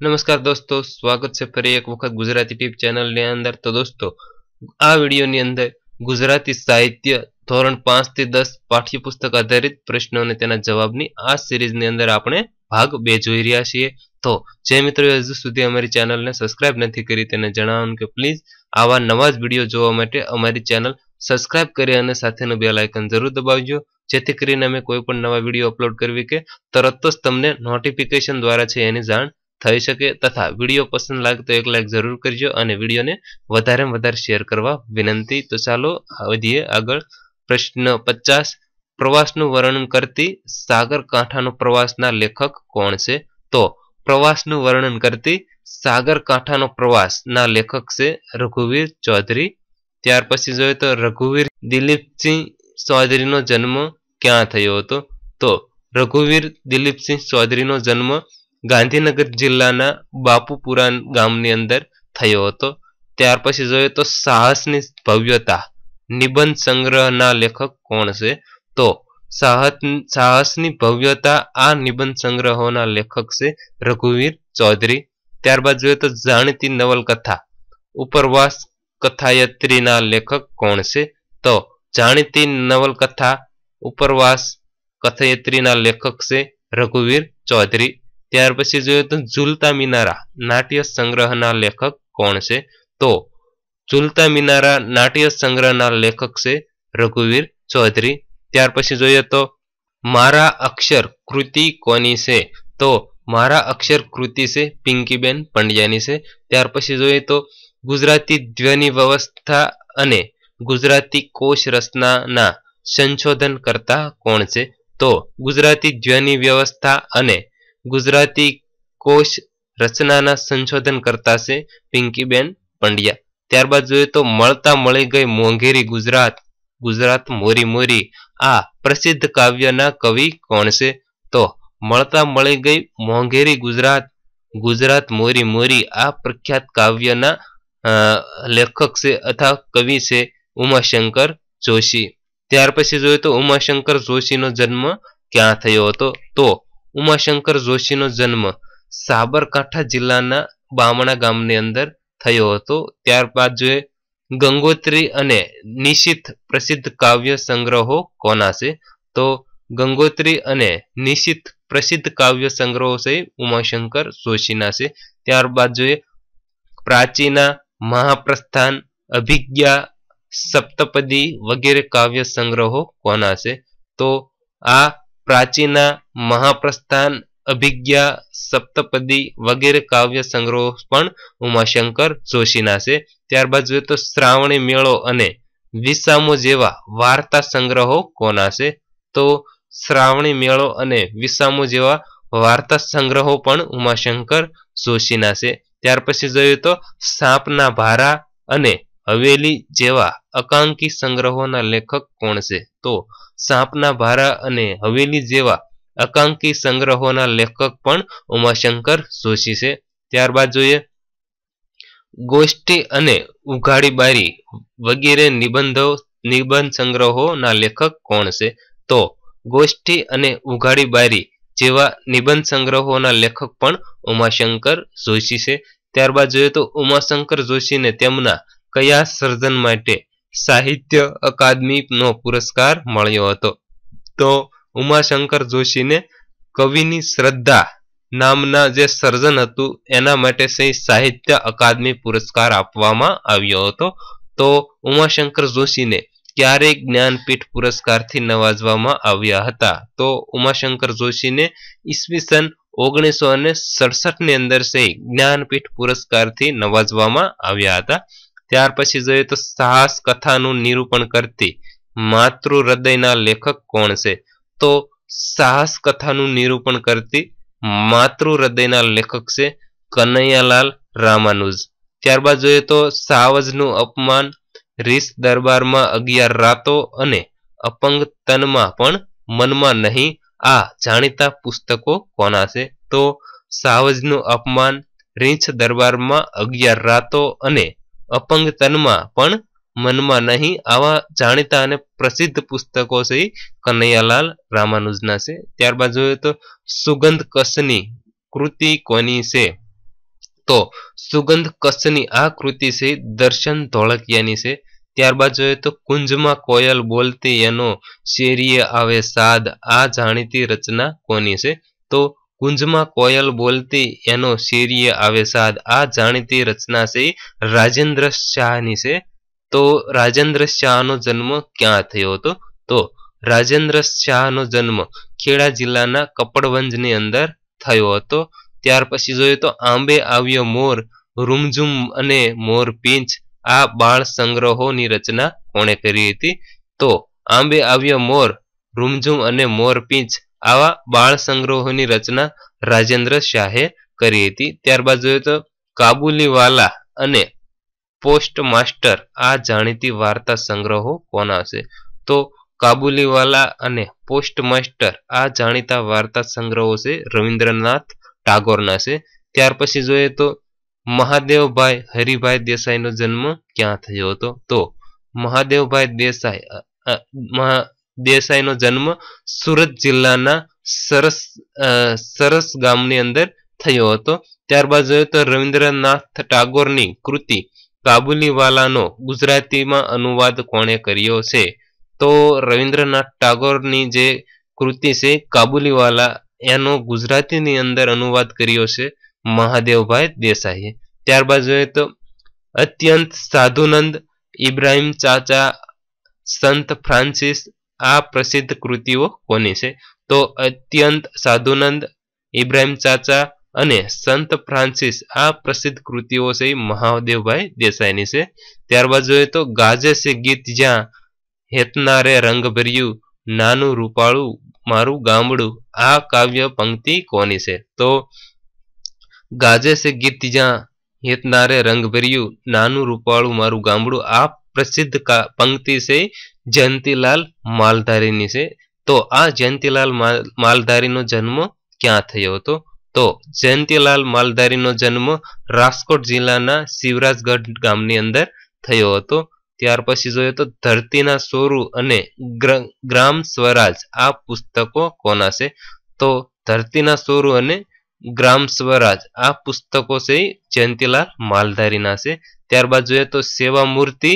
नमस्कार दोस्तों, स्वागत है फरी एक वक्त गुजराती टीप चैनल ने अंदर। तो दोस्तों, आ वीडियो ની અંદર ગુજરાતી સાહિત્ય ધોરણ 5 થી 10 પાઠ્યપુસ્તક આધારિત પ્રશ્નો અને તેના જવાબની આ સિરીઝની અંદર આપણે ભાગ 2 જોઈ રહ્યા છીએ। તો જે મિત્રો હજુ સુધી અમારી ચેનલને સબસ્ક્રાઇબ નથી કરી તેને જણાવું કે પ્લીઝ આવા નવા જ વિડિયો જોવા માટે અમારી ચેનલ સબસ્ક્રાઇબ કરી અને સાથેનું બેલ આઇકન જરૂર દબાવજો, જેથી કરીને અમે કોઈ પણ નવા વિડિયો અપલોડ કરવી કે તરત જ તમને નોટિફિકેશન દ્વારા છે એની જાણ થઈ શકે। તથા વિડિયો પસંદ લાગે તો એક લાઈક જરૂર કરજો અને વિડિયોને વધારેમાં વધારે શેર કરવા વિનંતી। તો ચાલો વધીએ આગળ। પ્રશ્ન 50, પ્રવાસનું વર્ણન કરતી સાગરકાંઠાનો પ્રવાસના લેખક કોણ છે? તો પ્રવાસનું વર્ણન કરતી સાગરકાંઠાનો પ્રવાસના લેખક છે રઘુવીર ચૌધરી। ત્યાર પછી જોઈએ તો રઘુવીર દિલીપસિંહ ચૌધરીનો જન્મ ક્યાં થયો હતો? તો રઘુવીર દિલીપસિંહ ચૌધરીનો જન્મ ગાંધીનગર જિલ્લાના બાપુપુરા ગામની અંદર થયો હતો। ત્યાર પછી જોઈએ તો સાહસની ભવ્યતા નિબંધ સંગ્રહના લેખક કોણ છે? તો સાહસની ભવ્યતા આ નિબંધ સંગ્રહોના લેખક છે રઘુવીર ચૌધરી। ત્યારબાદ જોઈએ તો જાણીતી નવલકથા ઉપરવાસ કથાયત્રીના લેખક કોણ છે? તો જાણીતી નવલકથા ઉપરવાસ કથાયત્રીના લેખક છે રઘુવીર ચૌધરી। ત્યાર પછી જોઈએ તો ઝૂલતા મિનારા નાટ્ય સંગ્રહના લેખક કોણ છે? તો ઝૂલતા મિનારા નાટ્ય સંગ્રહના લેખક છે રઘુવીર ચૌધરી। ત્યાર પછી જોઈએ તો મારા અક્ષર કૃતિ કોની છે? તો મારા અક્ષર કૃતિ છે પિંકીબેન પંડ્યાની છે। ત્યાર પછી જોઈએ તો ગુજરાતી ધ્વનિ વ્યવસ્થા અને ગુજરાતી કોશ રચનાના સંશોધન કરતા કોણ છે? તો ગુજરાતી ધ્વનિ વ્યવસ્થા અને ગુજરાતી કોશ રચનાના સંશોધન કરતા છે પિંકીબેન પંડ્યા। ત્યારબાદ જોઈએ તો મળતા મળી ગઈ મોંઘેરી ગુજરાત ગુજરાત મોરી મોરી આ પ્રસિદ્ધ કાવ્યના કવિ કોણ છે? તો મળતા મળી ગઈ મોંઘેરી ગુજરાત ગુજરાત મોરી મોરી આ પ્રખ્યાત કાવ્યના લેખક છે અથવા કવિ છે ઉમાશંકર જોશી। ત્યાર પછી જોઈએ તો ઉમાશંકર જોશીનો જન્મ ક્યાં થયો હતો? તો ઉમાશંકર જોશીનો જન્મ સાબરકાંઠા જિલ્લાના બામણા ગામની અંદર થયો હતો। ત્યારબાદ જોઈએ ગંગોત્રી અને નિશિત પ્રસિદ્ધ કાવ્ય સંગ્રહો કોના છે? તો ગંગોત્રી અને નિશિત પ્રસિદ્ધ કાવ્ય સંગ્રહો છે ઉમાશંકર જોશીના છે। ત્યારબાદ જોઈએ પ્રાચીના મહાપ્રસ્થાન અભિજ્ઞા સપ્તપદી વગેરે કાવ્ય સંગ્રહો કોના છે? તો આ પ્રાચીના મહાપ્રસ્થાન અભિજ્ઞા સપ્તપદી વગેરે કાવ્ય સંગ્રહો પણ ઉમાશંકર જોશીના છે। ત્યારબાદ જોઈએ તો શ્રાવણી મેળો અને વિસામો જેવા વાર્તા સંગ્રહો કોના છે? તો શ્રાવણી મેળો અને વિસામો જેવા વાર્તા સંગ્રહો પણ ઉમાશંકર જોશીના છે। ત્યાર પછી જોઈએ તો સાપના ભારા અને હવેલી જેવા એકાંકી સંગ્રહોના લેખક કોણ છે? તો સાપના ભારા અને હવેલી જેવા એકાંકી સંગ્રહોના લેખક પણ ઉમાશંકર જોશી છે। ત્યારબાદ જોઈએ ગોષ્ઠી અને ઉઘાડી બારી વગેરે નિબંધ સંગ્રહોના લેખક કોણ છે? તો ગોષ્ઠી અને ઉઘાડી બારી જેવા નિબંધ સંગ્રહોના લેખક પણ ઉમાશંકર જોશી છે। ત્યારબાદ જોઈએ તો ઉમાશંકર જોશીને તેમના કયા સર્જન માટે સાહિત્ય અકાદમીનો પુરસ્કાર મળ્યો હતો? તો ઉમાશંકર જોશીને કવિની શ્રદ્ધા નામના જે સર્જન હતું એના માટે સાહિત્ય અકાદમી પુરસ્કાર આપવામાં આવ્યો હતો। તો ઉમાશંકર જોશીને ક્યારે જ્ઞાનપીઠ પુરસ્કારથી નવાજવામાં આવ્યા હતા? તો ઉમાશંકર જોશીને ઈસવીસન 1967 ની અંદર જ્ઞાનપીઠ પુરસ્કારથી નવાજવામાં આવ્યા હતા। ત્યાર પછી જોઈએ તો સાહસ કથાનું નિરૂપણ કરતી માતૃ હૃદયના લેખક કોણ છે? તો સાહસ કથાનું નિરૂપણ કરતી માતૃ હૃદયના લેખક છે કનૈયાલાલ રામાનુજ। ત્યારબાદ જોઈએ તો સાવજનું અપમાન રીસ દરબારમાં 11 રાતો અને અપંગ તનમાં પણ મનમાં નહીં આ જાણીતા પુસ્તકો કોના છે? તો સાવજનું અપમાન રીંછ દરબારમાં 11 રાતો અને અપંગ તનમાં પણ મનમાં નહીં આવા જાણીતા અને પ્રસિદ્ધ પુસ્તકો છે કનૈયાલાલ રામાનુજના છે। ત્યારબાદ જોઈએ તો સુગંધ કસની કૃતિ કોની છે? તો સુગંધ કચ્છની આ કૃતિ છે દર્શન ધોળકિયાની છે। ત્યારબાદ જોઈએ તો કુંજમાં કોયલ બોલતી એનો શેરીએ આવે સાદ, આ જાણીતી રચના કોની છે? તો કુંજમાં કોયલ બોલતી એનો શેરીએ આવે સાદ, આ જાણીતી રચના છે રાજેન્દ્ર શાહની છે। તો રાજેન્દ્ર શાહનો જન્મ ક્યાં થયો હતો? તો રાજેન્દ્ર શાહનો જન્મ ખેડા જિલ્લાના કપડવંજની અંદર થયો હતો। ત્યાર પછી જોઈએ તો આંબે આવ્યો મોર, રૂમઝુમ અને મોર પીંછ, આ બાળ સંગ્રહોની રચના કોણે કરી હતી? તો આંબે આવ્યો મોર, રૂમઝુમ અને મોર પીંછ આવા બાળ સંગ્રહોની રચના રાજેન્દ્ર શાહે કરી હતી। ત્યારબાદ જોઈએ તો કાબુલીવાલા અને પોસ્ટ માસ્ટર, આ જાણીતી વાર્તા સંગ્રહો કોના છે? તો કાબુલીવાલા અને પોસ્ટ માસ્ટર આ જાણીતા વાર્તા સંગ્રહો છે રવિન્દ્રનાથ ટાગોરના છે। ત્યાર પછી જોઈએ તો મહાદેવભાઈ હરિભાઈ દેસાઈનો જન્મ ક્યાં થયો હતો? તો મહાદેવભાઈ દેસાઈનો જન્મ સુરત જિલ્લાના સરસ ગામની અંદર થયો હતો। ત્યારબાદ જોઈએ તો રવિન્દ્રનાથ ટાગોરની કૃતિ કાબુલીવાલાનો ગુજરાતીમાં અનુવાદ કોણે કર્યો છે? તો રવિન્દ્રનાથ ટાગોરની જે કૃતિ છે કાબુલીવાલા એનો ગુજરાતીની અંદર અનુવાદ કર્યો છે મહાદેવભાઈ દેસાઈએ। ત્યારબાદ જોઈએ તો અત્યંત સાધુનંદ, ઇબ્રાહિમ ચાચા, સંત ફ્રાન્સિસ, આ પ્રસિદ્ધ કૃતિઓ કોની છે? તો અત્યંત સાધુનંદ, ઇબ્રાહિમ ચાચા અને સંત ફ્રાન્સિસ આ પ્રસિદ્ધ કૃતિઓ છે મહાદેવભાઈ દેસાઈની છે। ત્યારબાદ જોઈએ તો ગાજે છે ગીત જ્યાં હેતનારે રંગ ભર્યું, નાનું રૂપાળું મારું ગામડું, આ કાવ્ય પંક્તિ કોની છે? તો ગાજે છે ગીત જ્યાં હેતનારે રંગ ભર્યું, નાનું રૂપાળું મારું ગામડું, આ પ્રસિદ્ધ પંક્તિ છે જયંતીલાલ માલધારીની છે। તો આ જયંતીલાલ માલધારીનો જન્મ ક્યાં થયો હતો? તો જયંતીલાલ માલધારીનો જન્મ રાજકોટ જિલ્લાના શિવરાજગઢ ગામની અંદર થયો હતો। ત્યાર પછી જોઈએ તો ધરતીના સોરું અને ગ્રામ સ્વરાજ આ પુસ્તકો કોના છે? તો ધરતીના સોરું અને ગ્રામ સ્વરાજ આ પુસ્તકો છે જયંતીલાલ માલધારીના છે। ત્યારબાદ જોઈએ તો સેવામૂર્તિ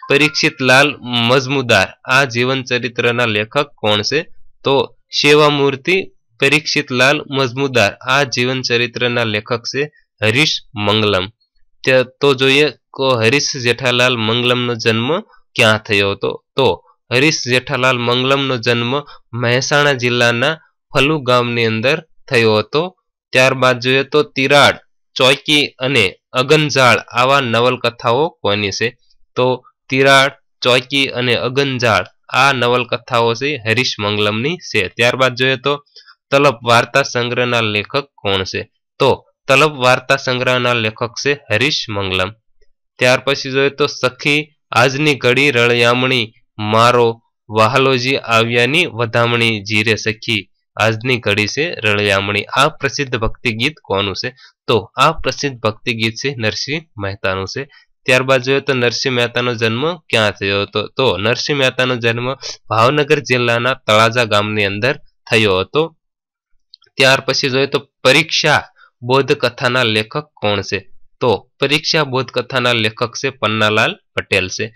પરીક્ષિતલાલ મજમુદાર આ જીવન ચરિત્રના લેખક કોણ છે? તો સેવામૂર્તિ પરીક્ષિતલાલ મજમુદાર આ જીવન ચરિત્રના લેખક છે હરીશ મંગલમ। તો જોઈએ તો હરીશ જેઠાલાલ મંગલમનો જન્મ ક્યાં થયો હતો? તો હરીશ જેઠાલાલ મંગલમનો જન્મ મહેસાણા જિલ્લાના ફલુ ગામની અંદર થયો હતો। ત્યારબાદ જોઈએ તો તિરાડ, ચોકી અને અગનજાળ આવા નવલકથાઓ કોની છે? તો તિરાડ, ચોકી અને અગનજાળ આ નવલકથાઓ છે હરીશ મંગલમની છે। ત્યારબાદ જોઈએ તો તલપ વાર્તા સંગ્રહના લેખક કોણ છે? તો તલપ વાર્તા સંગ્રહના લેખક છે હરીશ મંગલમ। ત્યાર પછી જોઈએ તો સખી આજની ઘડી રળિયામણી, મારો વહાલોજી આવ્યાની વધામણી, જીરે સખી આજની ઘડી છે રળિયામણી, આ પ્રસિદ્ધ ભક્તિ ગીત કોનું છે? તો આ પ્રસિદ્ધ ભક્તિ ગીત છે નરસિંહ મહેતાનું છે। ત્યારબાદ જોઈએ તો નરસિંહ મહેતાનો જન્મ ક્યાં થયો હતો? તો નરસિંહ મહેતાનો જન્મ ભાવનગર જિલ્લાના તળાજા ગામની અંદર થયો હતો। ત્યાર પછી જોઈએ તો પરીક્ષા બોધકથાના લેખક કોણ છે? તો પરીક્ષા બોધકથાના લેખક છે પન્નાલાલ પટેલ છે।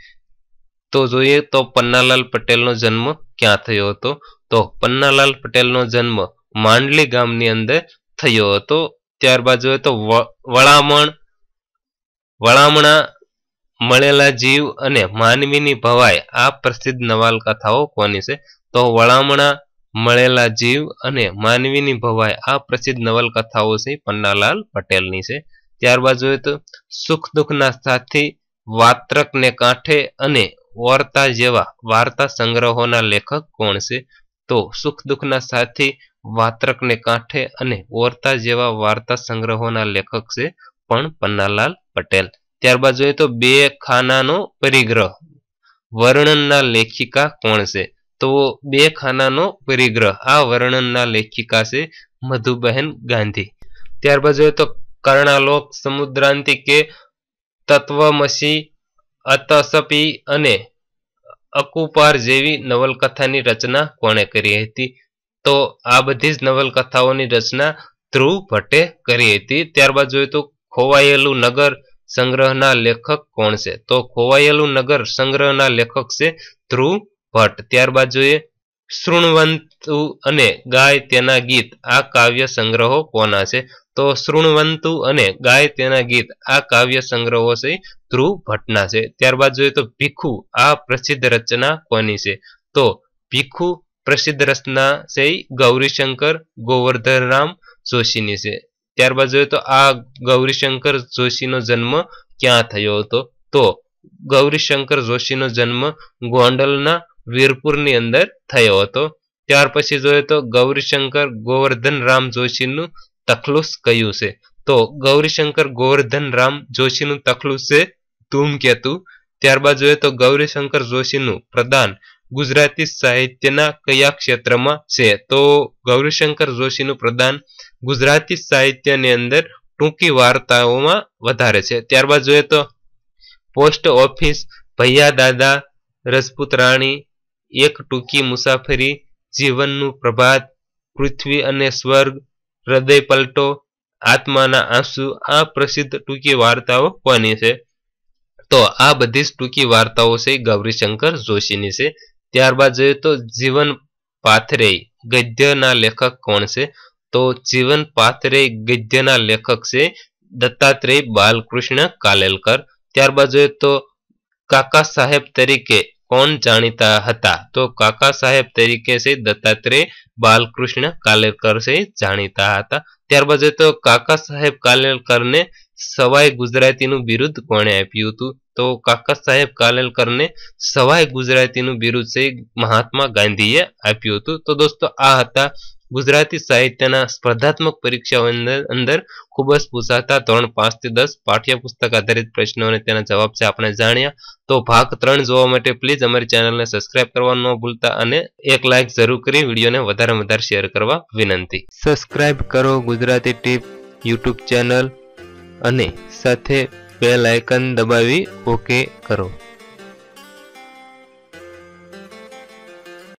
તો જોઈએ તો પન્નાલાલ પટેલનો જન્મ ક્યાં થયો હતો? તો પન્નાલાલ પટેલનો જન્મ માંડલી ગામની અંદર થયો હતો। ત્યારબાદ જોઈએ તો વળામણા, મળેલા જીવ અને માનવીની ભવાઈ આ પ્રસિદ્ધ નવલકથાઓ કોની છે? તો વળામણા, મળેલા જીવ અને માનવીની ભવાઈ આ પ્રસિદ્ધ નવલકથાઓ છે પન્નાલાલ પટેલની છે। ત્યારબાદ જોઈએ તો સુખ દુઃખના સાથી, વાત્રકને કાંઠે અને ઓરતા જેવા વાર્તા સંગ્રહોના લેખક કોણ છે? તો સુખ દુઃખના સાથી, વાત્રકને કાંઠે અને ઓરતા જેવા વાર્તા સંગ્રહોના લેખક છે પણ પન્નાલાલ પટેલ। ત્યારબાદ જોઈએ તો બે ખાનાનો પરિગ્રહ વર્ણનના લેખિકા કોણ છે? તો બે ખાનાનો પરિગ્રહ આ વર્ણનના લેખિકા છે મધુબહેન ગાંધી। ત્યારબાદ જોઈએ તો કર્ણાલોક, સમુદ્રાંતિકે, તત્વમસી, અતસપી અને અકુપાર જેવી નવલકથાની રચના કોણે કરી હતી? તો આ બધી જ નવલકથાઓની રચના ધ્રુવ ભટ્ટે કરી હતી। ત્યારબાદ જોઈએ તો ખોવાયેલું નગર સંગ્રહના લેખક કોણ છે? તો ખોવાયેલું નગર સંગ્રહના લેખક છે ધ્રુવ ભટ્ટ. ત્યારબાદ જોઈએ શૃણવંતુ અને ગાય તેના ગીત આ કાવ્ય સંગ્રહો કોના છે? તો શૃણવંતુ અને ગાય તેના ગીત આ કાવ્ય સંગ્રહો છે ધ્રુવ ભટ્ટના છે. ત્યારબાદ જોઈએ તો ભીખુ આ પ્રસિદ્ધ રચના કોની છે? તો ભીખુ પ્રસિદ્ધ રચના છે ગૌરીશંકર ગોવર્ધનરામ જોશીની છે. ત્યારબાદ જોઈએ તો આ ગૌરીશંકર જોશીનો જન્મ ક્યાં થયો હતો? તો ગૌરીશંકર જોશીનો જન્મ ગોંડલના વીરપુરની અંદર થયો હતો. ત્યાર પછી જોઈએ તો ગૌરીશંકર ગોવર્ધનરામ જોશીનું તખલુસ કયું છે? તો ગૌરીશંકર ગોવર્ધનરામ જોશીનું તખલુસ છે ધૂમકેતુ. ત્યારબાદ જોઈએ તો ગૌરીશંકર જોશીનું પ્રદાન ગુજરાતી સાહિત્યના કયા ક્ષેત્રમાં છે? તો ગૌરીશંકર જોશીનું પ્રદાન ગુજરાતી સાહિત્યની અંદર ટૂંકી વાર્તાઓમાં વધારે છે. ત્યારબાદ જોઈએ તો પોસ્ટ ઓફિસ, ભૈયા દાદા, રજપૂત રાણી, એક ટૂંકી મુસાફરી, જીવનનું પ્રભાત, પૃથ્વી અને સ્વર્ગ, હૃદય પલટો, આત્માના આંસુ આ પ્રસિદ્ધ ટૂંકી વાર્તાઓ કોની છે? તો આ બધી જ ટૂંકી વાર્તાઓ છે ગૌરીશંકર જોશીની છે. ત્યારબાદ જોઈએ તો જીવન પાથરેય ગદ્યના લેખક કોણ છે? તો જીવન પાથરેય ગદ્યના લેખક છે દત્તાત્રેય બાલકૃષ્ણ કાલેલકર. ત્યારબાદ જોઈએ તો કાકા સાહેબ તરીકે કોણ જાણીતા હતા? તો કાકા સાહેબ તરીકે છે દત્તાત્રેય બાલકૃષ્ણ કાલેલકર છે જાણીતા હતા. ત્યારબાદ જોઈએ તો કાકા સાહેબ કાલેલકરને સવાઈ ગુજરાતીનું બિરુદ કોણે આપ્યું હતું? તો કાકા સાહેબ કાલેલકરને સવાઈ ગુજરાતીનું બિરુદ છે મહાત્મા ગાંધીએ આપ્યું હતું. તો દોસ્તો આ હતા ગુજરાતી સાહિત્યના સ્પર્ધાત્મક પરીક્ષાઓ અંદર ખૂબ જ પૂછાતા ધોરણ 5 થી 10 પાઠ્યપુસ્તક આધારિત પ્રશ્નો અને તેના જવાબ છે આપણે જાણ્યા. તો ભાગ 3 જોવા માટે પ્લીઝ અમારી ચેનલને સબસ્ક્રાઇબ કરવાનું ન ભૂલતા અને એક લાઇક જરૂર કરી વિડીયોને વધારે શેર કરવા વિનંતી. સબસ્ક્રાઇબ કરો ગુજરાતી ટીપ યુટ્યુબ ચેનલ અને સાથે બેલ આઇકન દબાવી ઓકે કરો.